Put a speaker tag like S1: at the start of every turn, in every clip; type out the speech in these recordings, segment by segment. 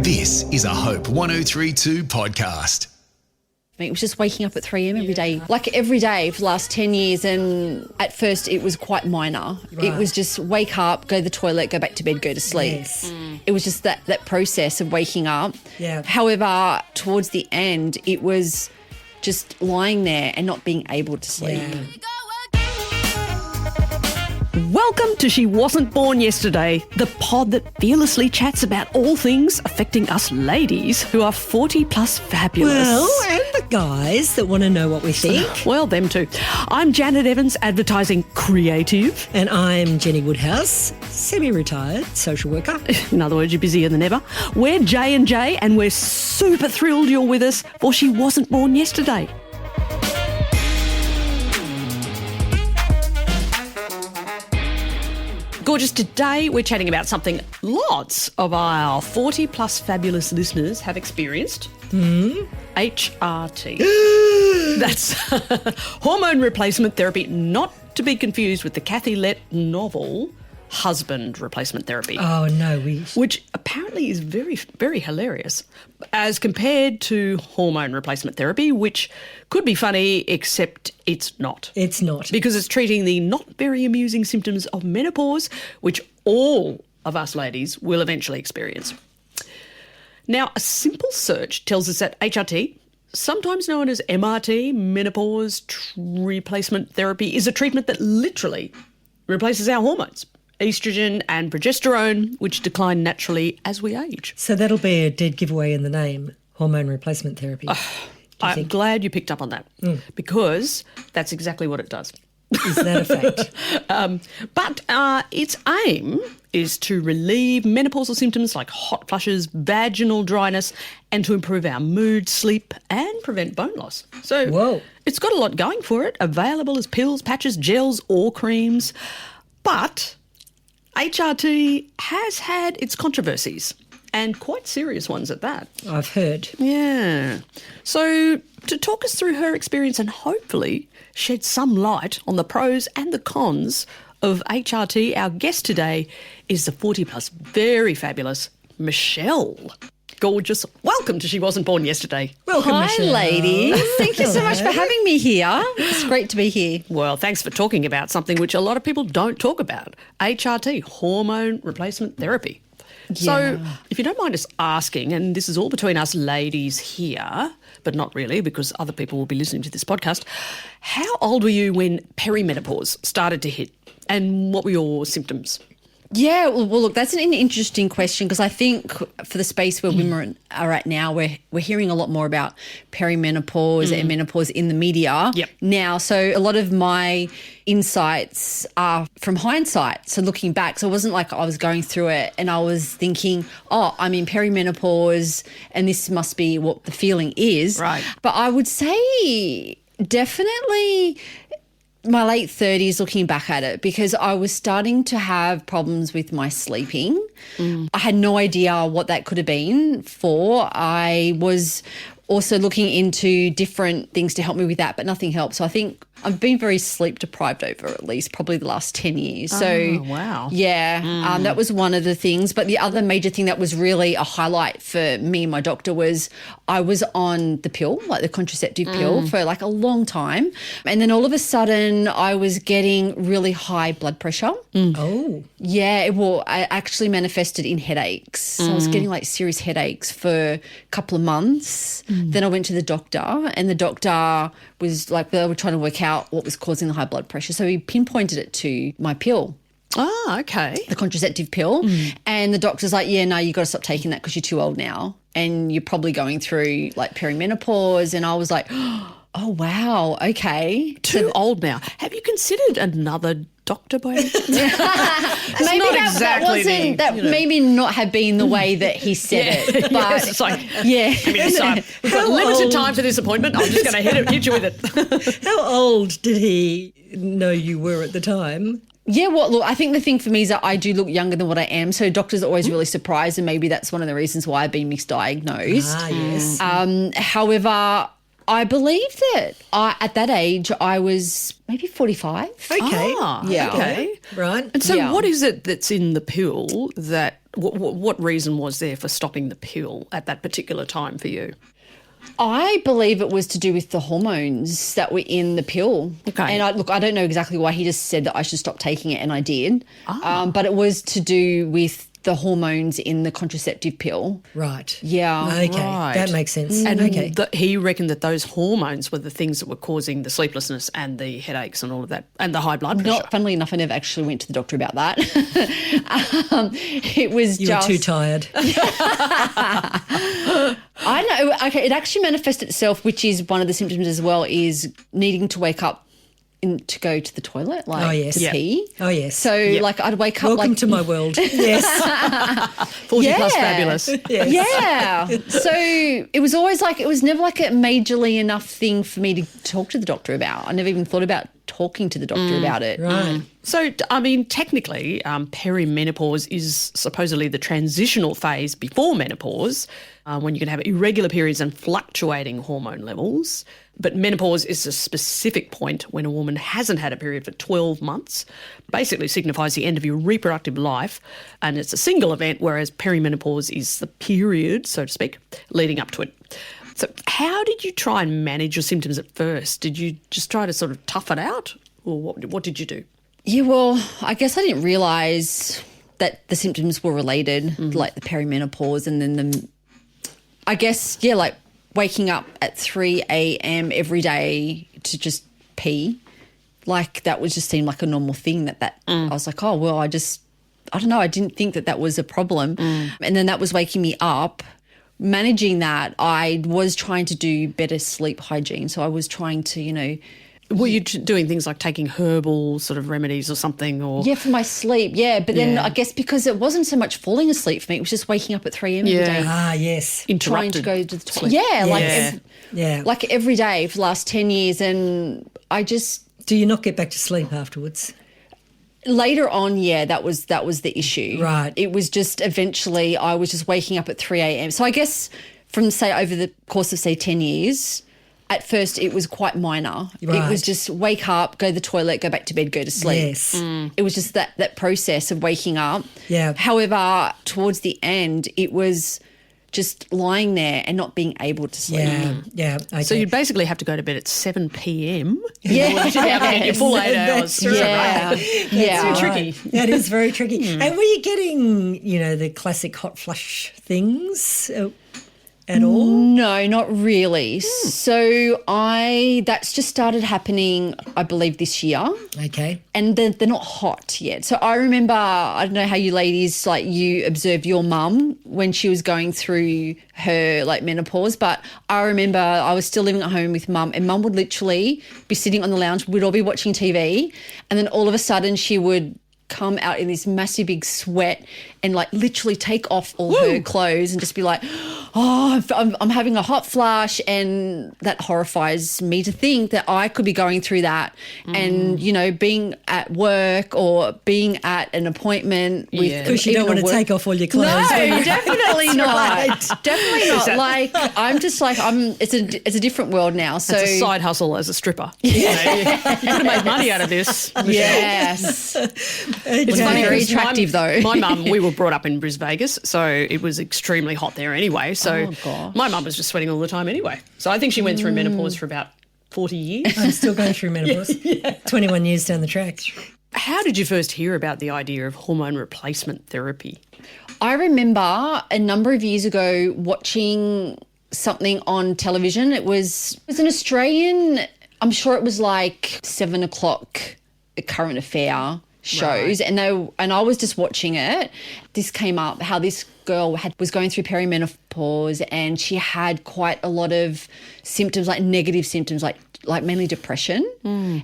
S1: This is a Hope 1032 podcast.
S2: It was just waking up at 3 a.m. every day, like every day for the last 10 years. And at first it was quite minor.
S3: Right.
S2: It was just wake up, go to the toilet, go back to bed, go to sleep.
S3: Yes.
S2: It was just that process of waking up.
S3: Yeah.
S2: However, towards the end, it was just lying there and not being able to sleep.
S3: Yeah.
S4: Welcome to She Wasn't Born Yesterday, the pod that fearlessly chats about all things affecting us ladies who are 40 plus fabulous.
S3: Well, and the guys that want to know what we think.
S4: Well, them too. I'm Janet Evans, advertising creative.
S3: And I'm Jenny Woodhouse, semi-retired social worker.
S4: In other words, you're busier than ever. We're J&J and we're super thrilled you're with us for She Wasn't Born Yesterday. Gorgeous, today we're chatting about something lots of our 40 plus fabulous listeners have experienced. HRT. That's hormone replacement therapy, not to be confused with the Kathy Lett novel husband replacement therapy.
S3: Oh, no,
S4: Which apparently is very, very hilarious as compared to hormone replacement therapy, which could be funny, except it's not.
S3: It's not.
S4: Because it's treating the not very amusing symptoms of menopause, which all of us ladies will eventually experience. Now, a simple search tells us that HRT, sometimes known as MRT, menopause replacement therapy, is a treatment that literally replaces our hormones, estrogen and progesterone, which decline naturally as we age.
S3: So that'll be a dead giveaway in the name, hormone replacement therapy.
S4: I'm glad you picked up on that because that's exactly what it does.
S3: Is that a fact?
S4: But its aim is to relieve menopausal symptoms like hot flushes, vaginal dryness, and to improve our mood, sleep, and prevent bone loss. So
S3: Whoa.
S4: It's got a lot going for it, available as pills, patches, gels, or creams. But HRT has had its controversies, and quite serious ones at that.
S3: I've heard.
S4: Yeah. So to talk us through her experience and hopefully shed some light on the pros and the cons of HRT, our guest today is the 40 plus very fabulous Michelle. Gorgeous. Welcome to She Wasn't Born Yesterday.
S3: Welcome,
S2: Hi,
S3: Michelle.
S2: ladies. Thank you so much for having me here. It's great to be here.
S4: Well, thanks for talking about something which a lot of people don't talk about, HRT, hormone replacement therapy. So if you don't mind us asking, and this is all between us ladies here, but not really because other people will be listening to this podcast, how old were you when perimenopause started to hit and what were your symptoms?
S2: Yeah, well, look, that's an interesting question because I think for the space where women are at now, we're hearing a lot more about perimenopause and menopause in the media now. So a lot of my insights are from hindsight, so looking back. So it wasn't like I was going through it and I was thinking, oh, I'm in perimenopause and this must be what the feeling is.
S4: Right.
S2: But I would say definitely my late 30s looking back at it because I was starting to have problems with my sleeping. I had no idea what that could have been for. I was also looking into different things to help me with that, but nothing helped. So I think I've been very sleep deprived over at least probably the last 10 years. So,
S4: wow.
S2: Yeah, that was one of the things. But the other major thing that was really a highlight for me and my doctor was I was on the pill, like the contraceptive pill for like a long time. And then all of a sudden I was getting really high blood pressure.
S3: Oh.
S2: Yeah, I actually manifested in headaches. So I was getting like serious headaches for a couple of months. Then I went to the doctor and the doctor was like, they were trying to work out what was causing the high blood pressure. So he pinpointed it to my pill.
S4: Ah, okay.
S2: The contraceptive pill. And the doctor's like, yeah, no, you got to stop taking that because you're too old now and you're probably going through like perimenopause. And I was like, oh, wow, okay.
S4: Too old now. Have you considered another doctor by any chance?
S2: Maybe
S4: not
S2: that
S4: exactly
S2: wasn't,
S4: the,
S2: that
S4: you know.
S2: maybe not have been the way that he said it. But
S4: Yes, it's like,
S2: yeah.
S4: I mean, we've got limited time for this appointment. I'm just going to hit you with it.
S3: How old did he know you were at the time?
S2: Yeah, well, look, I think the thing for me is that I do look younger than what I am. So doctors are always really surprised and maybe that's one of the reasons why I've been misdiagnosed.
S3: Ah, yes.
S2: However, I believe that at that age I was maybe 45.
S3: Okay.
S4: Ah,
S2: Yeah.
S4: okay.
S3: Right.
S4: And so
S2: Yeah.
S4: what is it that's in the pill that What reason was there for stopping the pill at that particular time for you?
S2: I believe it was to do with the hormones that were in the pill.
S4: Okay.
S2: And I don't know exactly why. He just said that I should stop taking it, and I did. But it was to do with the hormones in the contraceptive pill.
S3: Right.
S2: Yeah.
S3: Okay,
S4: Right.
S3: that makes sense.
S4: And
S3: okay.
S4: he reckoned that those hormones were the things that were causing the sleeplessness and the headaches and all of that, and the high blood pressure.
S2: Funnily enough, I never actually went to the doctor about that. It was
S3: You were too tired.
S2: I know. Okay, it actually manifested itself, which is one of the symptoms as well, is needing to wake up to go to the toilet, like
S3: Oh, yes.
S2: to
S3: Yep.
S2: pee.
S3: Oh, yes.
S2: So like I'd wake up
S3: Welcome
S2: like
S3: to my world. Yes.
S4: 40 plus fabulous.
S3: Yes.
S2: Yeah. So it was always like, it was never like a majorly enough thing for me to talk to the doctor about. I never even thought about talking to the doctor about it.
S3: Right.
S4: So, I mean, technically, perimenopause is supposedly the transitional phase before menopause, when you can have irregular periods and fluctuating hormone levels. But menopause is a specific point when a woman hasn't had a period for 12 months, basically signifies the end of your reproductive life, and it's a single event, whereas perimenopause is the period, so to speak, leading up to it. So how did you try and manage your symptoms at first? Did you just try to sort of tough it out, or what did you do?
S2: Yeah, well, I guess I didn't realise that the symptoms were related, like the perimenopause, and then I guess, yeah, like waking up at 3 a.m. every day to just pee. Like that was just seemed like a normal thing that I was like, oh, well, I don't know. I didn't think that was a problem. And then that was waking me up. Managing that, I was trying to do better sleep hygiene. So I was trying to,
S4: Were you doing things like taking herbal sort of remedies or something? Or
S2: yeah, for my sleep, yeah. But then
S4: Yeah.
S2: I guess because it wasn't so much falling asleep for me, it was just waking up at 3 a.m. every day.
S3: Ah, yes.
S2: Trying to
S4: interrupted
S2: go to the
S4: sleep.
S2: toilet. Like
S3: Yeah.
S2: every day for the last 10 years. And I just,
S3: Do you not get back to sleep afterwards?
S2: later on, yeah, that was the issue.
S3: Right.
S2: It was just eventually I was just waking up at 3 a.m. So I guess from, say, over the course of, say, 10 years, at first it was quite minor. It
S3: Right.
S2: was just wake up, go to the toilet, go back to bed, go to sleep.
S3: Yes.
S2: It was just that process of waking up.
S3: Yeah.
S2: However, towards the end, it was just lying there and not being able to sleep.
S3: Yeah. Okay.
S4: So you'd basically have to go to bed at 7 p.m.
S2: Yeah.
S4: in order to be able to get your full 8 hours.
S2: Yeah. Yeah.
S4: It's tricky.
S3: That is very tricky. And were you getting, the classic hot flush things at all?
S2: No, not really. So that's just started happening, I believe, this year.
S3: Okay.
S2: And they're not hot yet. So I remember, I don't know how you ladies, like you observed your mum when she was going through her like menopause, but I remember I was still living at home with mum, and mum would literally be sitting on the lounge, we'd all be watching TV, and then all of a sudden she would come out in this massive big sweat and like literally take off all her clothes and just be like, oh, I'm having a hot flush. And that horrifies me to think that I could be going through that and, being at work or being at an appointment with
S3: Because you don't want to take off all your clothes.
S2: No,
S3: do you?
S2: definitely not.
S3: right.
S2: Definitely not. Like I'm just like it's a different world now. So
S4: It's a side hustle as a stripper. You could have made money out of this.
S2: yes.
S3: It's
S2: funny, very
S4: Because
S2: attractive though.
S4: My mum, we were brought up in Bris Vegas, so it was extremely hot there anyway. So
S2: gosh.
S4: my mum was just sweating all the time anyway. So I think she went through menopause for about 40 years.
S3: I'm still going through menopause. 21 years down the track.
S4: How did you first hear about the idea of hormone replacement therapy?
S2: I remember a number of years ago watching something on television. It was an Australian, I'm sure it was like 7 o'clock current affair shows, and I was just watching it. This came up how this girl was going through perimenopause, and she had quite a lot of symptoms, like negative symptoms, like mainly depression.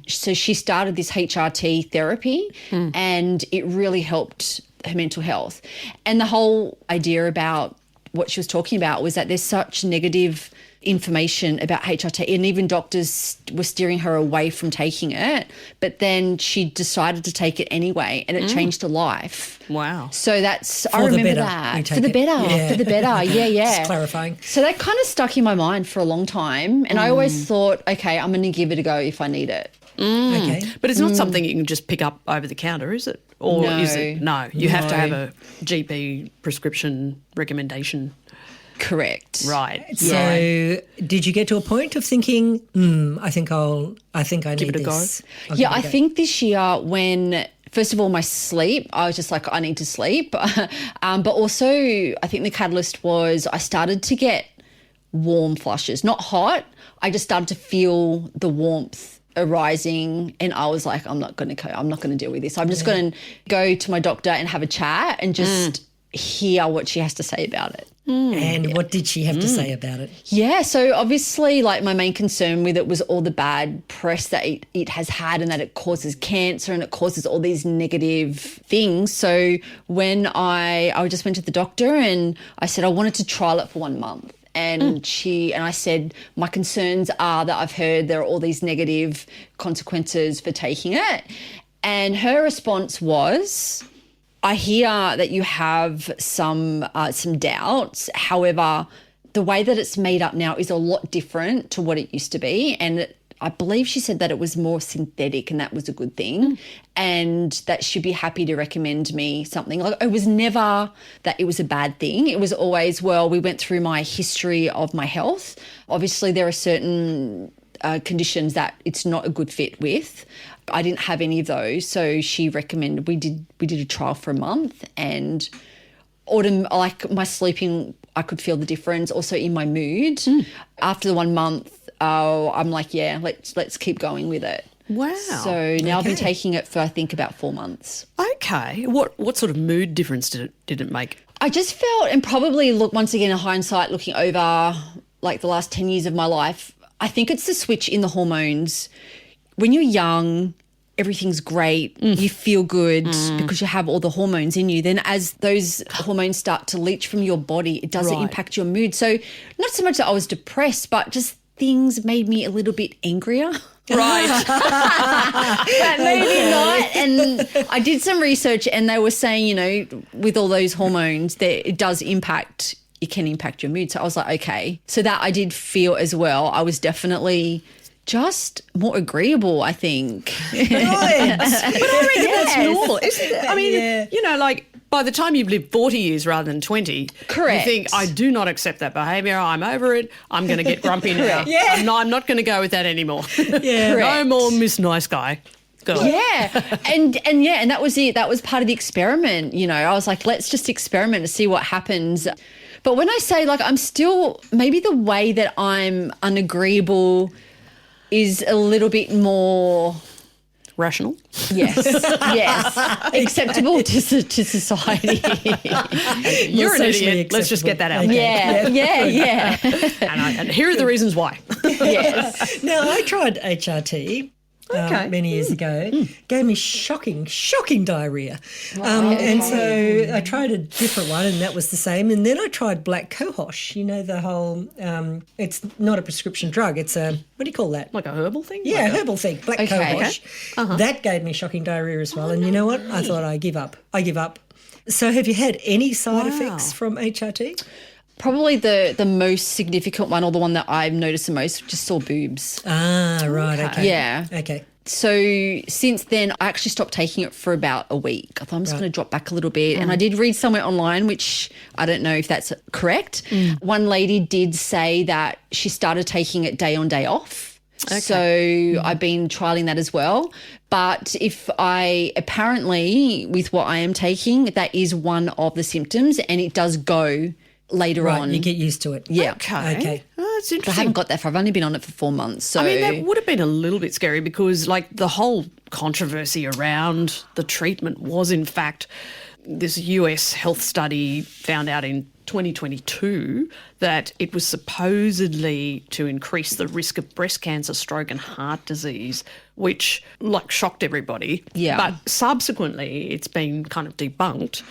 S2: So she started this HRT therapy, and it really helped her mental health. And the whole idea about what she was talking about was that there's such negative information about HRT, and even doctors were steering her away from taking it, but then she decided to take it anyway, and it changed her life.
S4: Wow.
S2: So I
S3: For the
S2: remember
S3: better, you
S2: that.
S3: take
S2: For the
S3: it.
S2: better.
S3: Yeah.
S2: For the better. Yeah.
S3: Just clarifying.
S2: So that kind of stuck in my mind for a long time, and I always thought, okay, I'm going to give it a go if I need it.
S3: Okay.
S4: But it's not something you can just pick up over the counter, is it? Or
S2: No.
S4: is it? No, you have to
S2: No.
S4: have a GP prescription recommendation.
S2: Correct.
S4: Right.
S3: So, did you get to a point of thinking, I think I
S4: Give
S3: need
S4: it a go?
S3: this? I'll
S2: Yeah,
S3: give it
S2: I
S3: a go.
S2: think this year when, first of all, my sleep, I was just like, I need to sleep. But also, I think the catalyst was I started to get warm flushes, not hot. I just started to feel the warmth arising, and I was like, I'm not going to deal with this. I'm just going to go to my doctor and have a chat and just hear what she has to say about it.
S3: And what did she have to say about it?
S2: Yeah, so obviously, like, my main concern with it was all the bad press that it has had, and that it causes cancer and it causes all these negative things. So when I just went to the doctor and I said I wanted to trial it for 1 month. And I said, my concerns are that I've heard there are all these negative consequences for taking it. And her response was, I hear that you have some doubts. However, the way that it's made up now is a lot different to what it used to be. And I believe she said that it was more synthetic, and that was a good thing, and that she'd be happy to recommend me something. Like, it was never that it was a bad thing. It was always, well, we went through my history of my health. Obviously, there are certain conditions that it's not a good fit with. I didn't have any of those, so she recommended we did a trial for a month, and like my sleeping, I could feel the difference. Also in my mood, after the 1 month, I'm like, yeah, let's keep going with it.
S4: Wow.
S2: So now I've been taking it for, I think, about 4 months.
S4: Okay. What sort of mood difference did it make?
S2: I just felt, and probably look, once again, in hindsight, looking over like the last 10 years of my life, I think it's the switch in the hormones. When you're young, everything's great, you feel good because you have all the hormones in you. Then as those hormones start to leach from your body, it doesn't
S4: Right.
S2: impact your mood. So not so much that I was depressed, but just things made me a little bit angrier.
S4: Right.
S2: But maybe not. And I did some research, and they were saying, you know, with all those hormones, that it can impact your mood. So I was like, okay. So that I did feel as well. I was definitely just more agreeable, I think.
S3: Right.
S4: But I reckon that's
S2: Yes.
S4: normal, isn't it? I mean,
S3: Yeah.
S4: you know, like by the time you've lived 40 years rather than 20,
S2: Correct.
S4: you think, I do not accept that behaviour. I'm over it. I'm going to get grumpy now.
S2: Correct.
S3: Yeah.
S4: I'm not going to go with that anymore.
S3: Yeah.
S4: No
S2: Correct.
S4: more Miss Nice Guy. Go.
S2: Yeah. And that was it. That was part of the experiment. You know, I was like, let's just experiment and see what happens. But when I say, like, I'm still, maybe the way that I'm unagreeable is a little bit more,
S4: Rational.
S2: yes, acceptable to society.
S4: You're an
S3: socially
S4: idiot. Let's just get that out
S3: acceptable.
S4: there.
S2: Yeah.
S4: And here are the reasons why.
S2: Yes.
S3: Now, I tried HRT
S4: Okay.
S3: many years ago. Gave me shocking diarrhea. And so I tried a different one, and that was the same. And then I tried black cohosh. You know, the whole, it's not a prescription drug. It's a, what do you call that?
S4: Like a herbal thing?
S3: Yeah,
S4: Like a-
S3: herbal thing, black
S2: Okay.
S3: cohosh. That gave me shocking diarrhea as well. And you know what? I thought I give up. So have you had any side effects from HRT?
S2: Probably the most significant one, or the one that I've noticed the most, just sore boobs.
S3: Ah, right, okay.
S2: Yeah.
S3: Okay.
S2: So since then, I actually stopped taking it for about a week. I thought I'm just going to drop back a little bit. And I did read somewhere online, which I don't know if that's correct. One lady did say that she started taking it day on, day off.
S4: Okay.
S2: So I've been trialing that as well. But apparently with what I am taking, that is one of the symptoms, and it does go later
S3: Right,
S2: on.
S3: you get used to it.
S2: Yeah.
S3: Okay.
S4: Oh, that's
S2: I
S4: interesting.
S2: haven't got that far. I've only been on it for 4 months. So
S4: I mean, that would have been a little bit scary because, like, the whole controversy around the treatment was, in fact, this US health study found out in 2022 that it was supposedly to increase the risk of breast cancer, stroke and heart disease, which, like, shocked everybody.
S2: Yeah.
S4: But subsequently, it's been kind of debunked.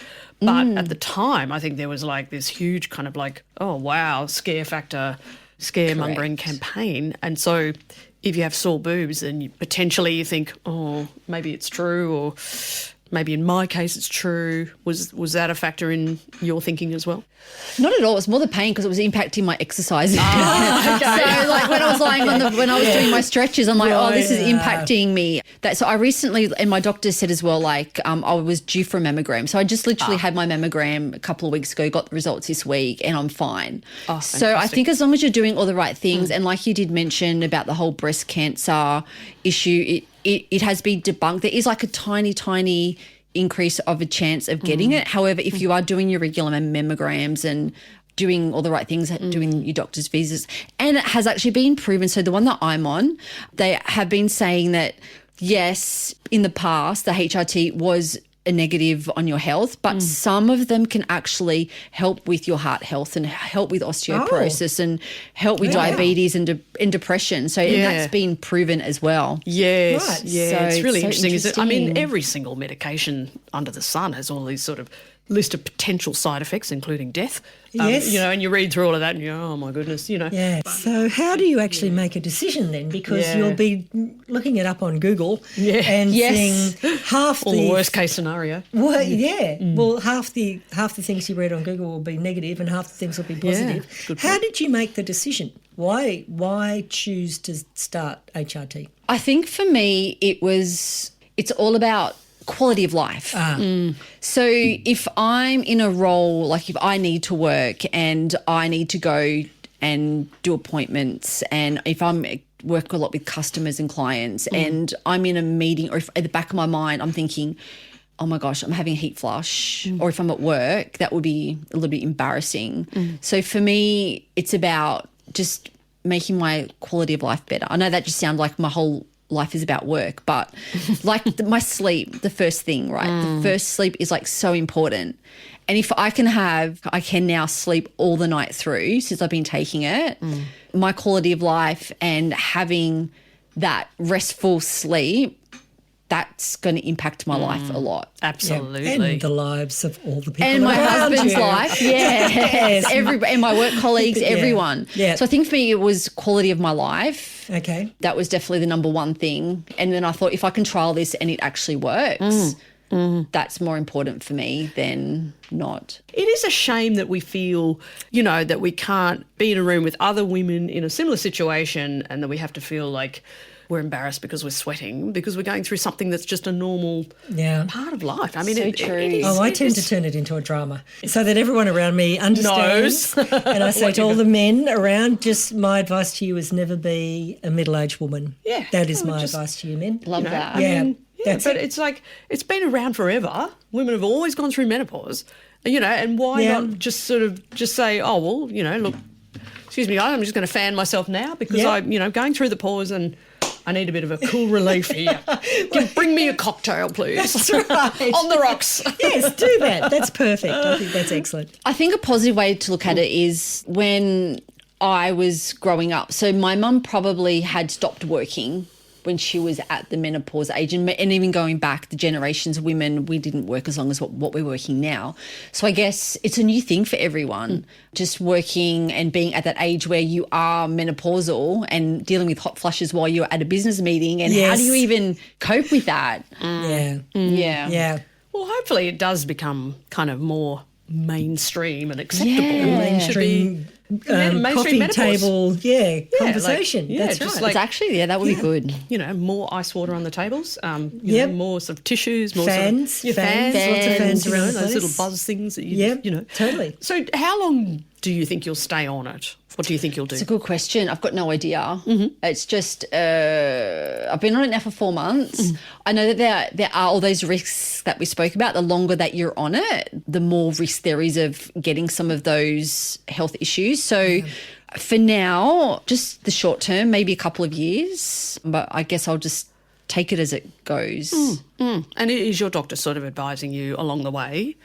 S4: But at the time, I think there was, like, this huge kind of, like, oh, wow, scaremongering campaign. And so if you have sore boobs, then potentially you think, oh, maybe it's true, or maybe in my case it's true. Was that a factor in your thinking as well?
S2: Not at all. It was more the pain because it was impacting my exercise. So like when I was lying when I was doing my stretches, I'm like, oh, this is impacting me. So I recently, and my doctor said as well, like I was due for a mammogram. So I just literally had my mammogram a couple of weeks ago, got the results this week, and I'm fine.
S4: Oh,
S2: so I think as long as you're doing all the right things, and like you did mention about the whole breast cancer issue, it has been debunked. There is like a tiny increase of a chance of getting it. However, if you are doing your regular mammograms and doing all the right things, doing your doctor's visits, and it has actually been proven. So the one that I'm on, they have been saying that, yes, in the past, the HRT was a negative on your health, but some of them can actually help with your heart health and help with osteoporosis and help with diabetes and depression. So and that's been proven as well.
S4: Yes,
S3: Right.
S4: yeah,
S2: So
S4: it's really
S2: so
S4: interesting. Is it? I mean,
S2: interesting.
S4: every single medication under the sun has all these sort of list of potential side effects, including death.
S3: Yes.
S4: And you read through all of that and you go, oh, my goodness,
S3: Yeah. So how do you actually make a decision then? Because you'll be looking it up on Google and seeing half
S4: Or the worst case scenario.
S3: Well, well, half the things you read on Google will be negative, and half the things will be positive.
S4: good
S3: How
S4: point.
S3: did you make the decision? Why choose to start HRT?
S2: I think for me, it's all about quality of life. So if I'm in a role, like if I need to work and I need to go and do appointments, and if I'm work a lot with customers and clients and I'm in a meeting, or if at the back of my mind I'm thinking, oh my gosh, I'm having a heat flush, or if I'm at work, that would be a little bit embarrassing. So for me, it's about just making my quality of life better. I know that just sounds like my whole life is about work, but like my sleep, the first thing, right? The first sleep is like so important. And if I can now sleep all the night through since I've been taking it, my quality of life and having that restful sleep, that's going to impact my life a lot.
S4: Absolutely.
S3: And the lives of all the people
S2: And my
S3: around
S2: husband's
S3: you.
S2: life, and my work colleagues, everyone.
S3: Yeah.
S2: So I think for me it was quality of my life.
S3: Okay.
S2: That was definitely the number one thing. And then I thought if I can trial this and it actually works, that's more important for me than not.
S4: It is a shame that we feel, that we can't be in a room with other women in a similar situation and that we have to feel like we're embarrassed because we're sweating, because we're going through something that's just a normal part of life. I mean,
S2: So
S4: it
S2: true.
S4: is.
S3: Oh, I tend to turn it into a drama so that everyone around me understands. And I say to all the men around, just my advice to you is never be a middle-aged woman.
S4: Yeah.
S3: That is my
S4: Just-
S3: advice to you men.
S2: Love that.
S3: That's
S4: but
S3: it.
S4: it's like it's been around forever. Women have always gone through menopause, and why not just sort of just say, oh well, look, excuse me, I'm just going to fan myself now because I'm going through the pause and I need a bit of a cool relief here. Bring me a cocktail, please.
S3: That's right.
S4: On the rocks.
S3: Yes, do that. That's perfect. I think that's excellent.
S2: I think a positive way to look at it is when I was growing up. So my mum probably had stopped working when she was at the menopause age, and even going back the generations of women, we didn't work as long as what we're working now. So I guess it's a new thing for everyone, just working and being at that age where you are menopausal and dealing with hot flushes while you're at a business meeting, and how do you even cope with that? Yeah.
S4: Well, hopefully it does become kind of more mainstream and acceptable.
S2: Yeah.
S4: It should be mainstream
S3: Coffee
S4: menopause.
S3: table, conversation.
S4: Just
S3: That's right.
S4: like,
S2: It's actually, that would be good.
S4: more ice water on the tables,
S3: Yep.
S4: more sort of tissues, more
S3: Fans,
S4: sort of, fans, lots of
S3: fans around the
S4: those
S3: place.
S4: little buzz things that you,
S3: totally.
S4: So how long do you think you'll stay on it? What do you think you'll do?
S2: It's a good question. I've got no idea. It's just I've been on it now for 4 months. I know that there are all those risks that we spoke about. The longer that you're on it, the more risk there is of getting some of those health issues. So for now, just the short term, maybe a couple of years, but I guess I'll just take it as it goes.
S4: And is your doctor sort of advising you along the way?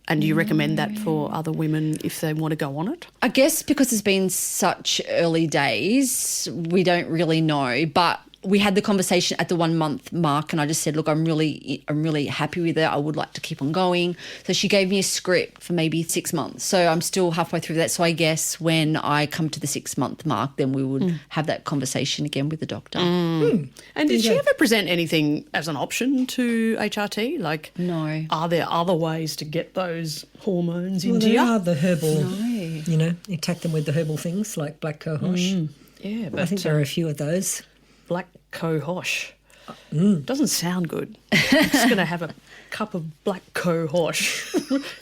S4: And do you recommend that for other women if they want to go on it?
S2: I guess because it's been such early days, we don't really know. But we had the conversation at the 1 month mark, and I just said, look, I'm really happy with it. I would like to keep on going. So she gave me a script for maybe 6 months. So I'm still halfway through that. So I guess when I come to the 6 month mark, then we would have that conversation again with the doctor.
S4: And did she ever present anything as an option to HRT? Like,
S2: No.
S4: Are there other ways to get those hormones
S3: Well,
S4: into
S3: there
S4: you?
S3: are the herbal, you know, you attack them with the herbal things like black cohosh.
S4: Yeah, but
S3: I think there are a few of those.
S4: black cohosh doesn't sound good. I'm just going to have a cup of black cohosh.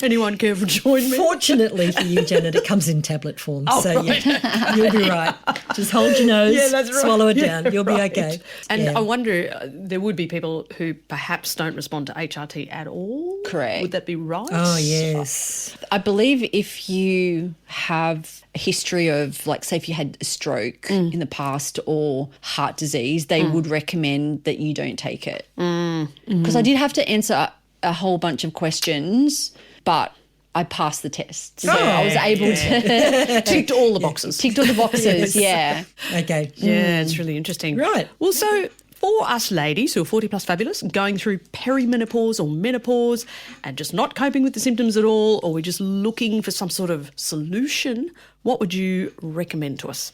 S4: Anyone care to join me?
S3: Fortunately for you, Janet, it comes in tablet form. So yeah, you'll be right. Just hold your nose, swallow it down. You'll be okay.
S4: And I wonder, there would be people who perhaps don't respond to HRT at all.
S2: Correct.
S4: Would that be right?
S3: Oh, yes.
S2: I believe if you have a history of, like, say if you had a stroke in the past or heart disease, they would recommend that you don't take it. Because I did have to answer a whole bunch of questions, but I passed the test. So I was able to
S4: Ticked all the boxes.
S2: ticked all the boxes, yeah.
S3: Okay.
S4: Yeah, it's really interesting.
S3: Right.
S4: Well, so for us ladies who are 40 plus fabulous, going through perimenopause or menopause and just not coping with the symptoms at all, or we're just looking for some sort of solution, what would you recommend to us?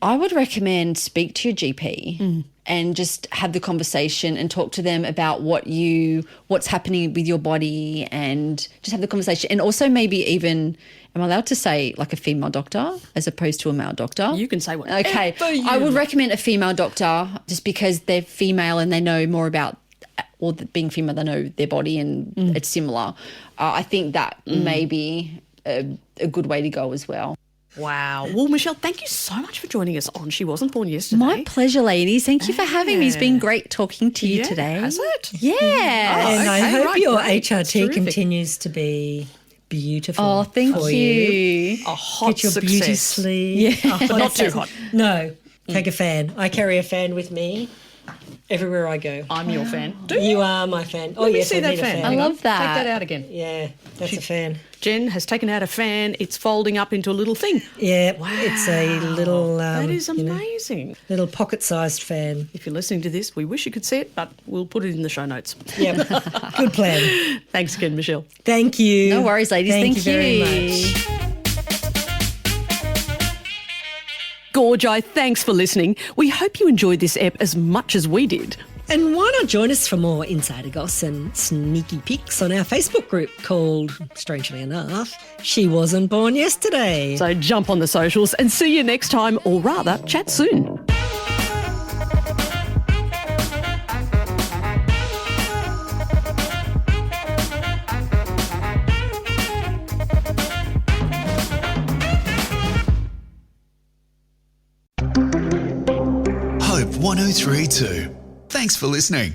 S2: I would recommend speak to your GP and just have the conversation and talk to them about what's happening with your body, and just have the conversation. And also maybe even, am I allowed to say like a female doctor as opposed to a male doctor?
S4: You can say whatever
S2: Okay.
S4: you
S2: I would
S4: like.
S2: recommend a female doctor just because they're female and they know more about, or being female, they know their body and it's similar. I think that may be a good way to go as well.
S4: Wow. Well, Michelle, thank you so much for joining us on She Wasn't Born Yesterday.
S2: My pleasure, ladies. Thank you for having me. It's been great talking to you today.
S4: Has it?
S2: Yeah.
S3: And I
S4: okay,
S3: hope
S4: right,
S3: your
S4: great.
S3: HRT
S4: Terrific.
S3: continues to be beautiful.
S2: Oh, thank
S3: for
S2: you.
S4: A hot
S3: Get your
S4: success.
S3: beauty sleep. Yeah.
S4: But not too hot.
S3: No. Take a fan. I carry a fan with me everywhere I go.
S4: I'm your fan. Do you?
S3: You are my fan. Oh,
S4: Let me
S3: yes,
S4: see
S3: I
S4: that
S3: need a
S4: fan.
S3: fan.
S2: I
S4: Hang on.
S2: love that.
S4: Take that out again.
S3: Yeah, that's a fan.
S4: Jen has taken out a fan. It's folding up into a little thing.
S3: Yeah, it's a little
S4: That is
S3: you know,
S4: amazing.
S3: little pocket-sized fan.
S4: If you're listening to this, we wish you could see it, but we'll put it in the show notes.
S3: Yeah, good plan.
S4: Thanks again, Michelle.
S3: Thank you.
S2: No worries, ladies.
S3: Thank
S2: Thank
S3: you very
S2: you.
S3: much.
S4: Gorgi, thanks for listening. We hope you enjoyed this ep as much as we did.
S3: And why not join us for more insider goss and sneaky pics on our Facebook group called, strangely enough, She Wasn't Born Yesterday.
S4: So jump on the socials and see you next time, or rather, chat soon.
S1: Hope 1032. Thanks for listening.